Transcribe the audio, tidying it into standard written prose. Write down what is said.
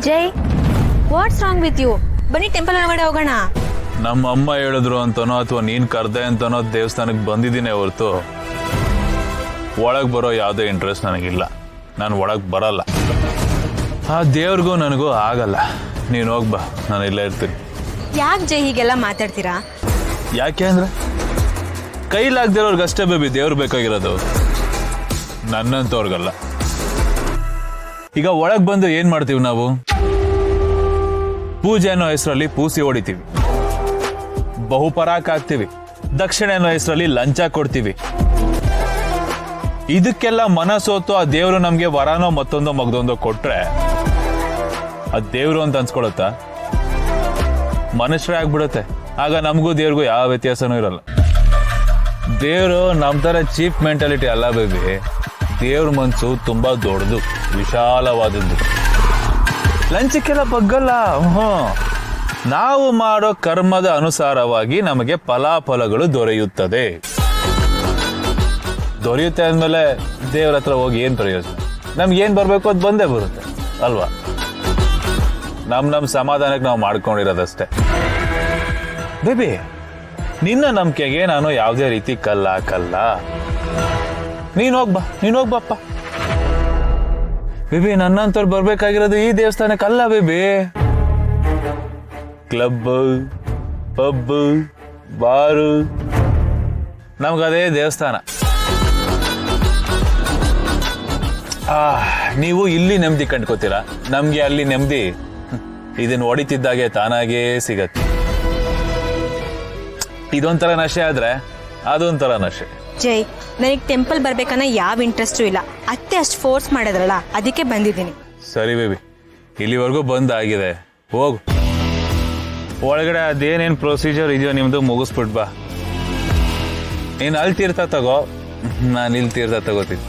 Jai, what's wrong with you? ಬನ್ನಿ temple ಒಳಗಡೆ ಹೋಗೋಣ. ನಮ್ಮ ಅಮ್ಮ ಹೇಳಿದ್ರು ಅಂತನೋ ಅಥವಾ ನೀನ್ ಕರ್ದೆ ಅಂತನೋ ದೇವಸ್ಥಾನಕ್ಕೆ ಬಂದಿದ್ದೀನಿ ಹೊರತು ಒಳಗೆ ಬರೋ ಯಾವುದೇ ಇಂಟ್ರೆಸ್ಟ್ ನನಗಿಲ್ಲ. ನಾನು ಒಳಗೆ ಬರಲ್ಲ. ಆ ದೇವ್ರಿಗೂ ನನಗೂ ಆಗಲ್ಲ. ನೀನು ಹೋಗ್ಬಾ, ನಾನು ಇಲ್ಲೇ ಇರ್ತೀನಿ. ಯಾಕೆ ಜೈ ಹೀಗೆಲ್ಲ ಮಾತಾಡ್ತೀರಾ? ಯಾಕೆ ಅಂದ್ರೆ ಕೈಲಾಗ್ದಿರೋರ್ಗೆ ಅಷ್ಟೇ ಬೇಬಿ ದೇವ್ರು ಬೇಕಾಗಿರೋದು, ನನ್ನಂತವ್ರಿಗಲ್ಲ. ಈಗ ಒಳಗೆ ಬಂದು ಏನ್ ಮಾಡ್ತೀವಿ ನಾವು? ಪೂಜೆ ಅನ್ನೋ ಹೆಸರಲ್ಲಿ ಪೂಸಿ ಹೊಡಿತೀವಿ, ಬಹುಪರಾಕ್ ಹಾಕ್ತೀವಿ, ದಕ್ಷಿಣೆ ಅನ್ನೋ ಹೆಸರಲ್ಲಿ ಲಂಚ ಕೊಡ್ತೀವಿ. ಇದಕ್ಕೆಲ್ಲ ಮನಸ್ಸೋತು ಆ ದೇವ್ರು ನಮ್ಗೆ ವರಾನೋ ಮತ್ತೊಂದೋ ಮಗದೊಂದೋ ಕೊಟ್ರೆ ಅದ್ ದೇವ್ರು ಅಂತ ಅನ್ಸ್ಕೊಳತ್ತಾ? ಮನುಷ್ಯರೇ ಆಗ್ಬಿಡುತ್ತೆ. ಆಗ ನಮಗೂ ದೇವ್ರಿಗೂ ಯಾವ ವ್ಯತ್ಯಾಸನೂ ಇರಲ್ಲ. ದೇವ್ರು ನಮ್ ತರ ಚೀಪ್ ಮೆಂಟಾಲಿಟಿ ಅಲ್ಲ ಬೇಬಿ. ದೇವ್ರ ಮನ್ಸು ತುಂಬಾ ದೊಡ್ಡದು, ವಿಶಾಲವಾದದ್ದು. ಲಂಚಕ್ಕೆಲ್ಲ ಬಗ್ಗಲ್ಲ. ನಾವು ಮಾಡೋ ಕರ್ಮದ ಅನುಸಾರವಾಗಿ ನಮಗೆ ಫಲಾಫಲಗಳು ದೊರೆಯುತ್ತದೆ. ದೊರೆಯುತ್ತೆ ಅಂದ್ಮೇಲೆ ದೇವ್ರ ಹತ್ರ ಹೋಗಿ ಏನ್ ಪ್ರಯೋಜನ? ನಮ್ಗೆ ಏನ್ ಬರ್ಬೇಕು ಅದು ಬಂದೇ ಬರುತ್ತೆ ಅಲ್ವಾ? ನಮ್ ಸಮಾಧಾನಕ್ಕೆ ನಾವು ಮಾಡ್ಕೊಂಡಿರೋದಷ್ಟೇ ಬೇಬಿ. ನಿನ್ನ ನಂಬಿಕೆಗೆ ನಾನು ಯಾವುದೇ ರೀತಿ ಕಲ್ಲ. ನೀನ್ ಹೋಗ್ಬಪ್ಪ ಬೇಬಿ. ನನ್ನಂತವ್ರು ಬರ್ಬೇಕಾಗಿರೋದು ಈ ದೇವಸ್ಥಾನಕ್ಕಲ್ಲ ಬೇಬಿ. ಕ್ಲಬ್, ಪಬ್, ಬಾರು, ನಮ್ಗದೇ ದೇವಸ್ಥಾನ. ನೀವು ಇಲ್ಲಿ ನೆಮ್ಮದಿ ಕಂಡ್ಕೋತೀರಾ, ನಮ್ಗೆ ಅಲ್ಲಿ ನೆಮ್ಮದಿ ಇದನ್ನ ಹೊಡಿತಿದ್ದಾಗೆ ತಾನಾಗೇ ಸಿಗತ್ತೆ. ಇದೊಂಥರ ನಶೆ ಆದ್ರೆ ಅದೊಂಥರ ನಶೆ. ಜೈ, ನನಗೆ ಟೆಂಪಲ್ ಬರ್ಬೇಕನ್ನ ಯಾವ ಇಂಟ್ರೆಸ್ಟು ಇಲ್ಲ. ಅತ್ತೆ ಅಷ್ಟು ಫೋರ್ಸ್ ಮಾಡಿದ್ರಲ್ಲ, ಅದಕ್ಕೆ ಬಂದಿದ್ದೀನಿ. ಸರಿ ಬೇಬಿ, ಇಲ್ಲಿವರೆಗೂ ಬಂದಾಗಿದೆ, ಹೋಗು. ಒಳಗಡೆ ಅದೇನೇನು ಪ್ರೊಸೀಜರ್ ಇದೆಯೋ ನಿಮ್ದು ಮುಗಿಸ್ಬಿಟ್ ಬಾ. ನೀನು ಅಲ್ಲಿ ತೀರ್ಥ ತಗೋ, ನಾನು ಇಲ್ಲಿ ತೀರ್ಥ ತಗೋತೀನಿ.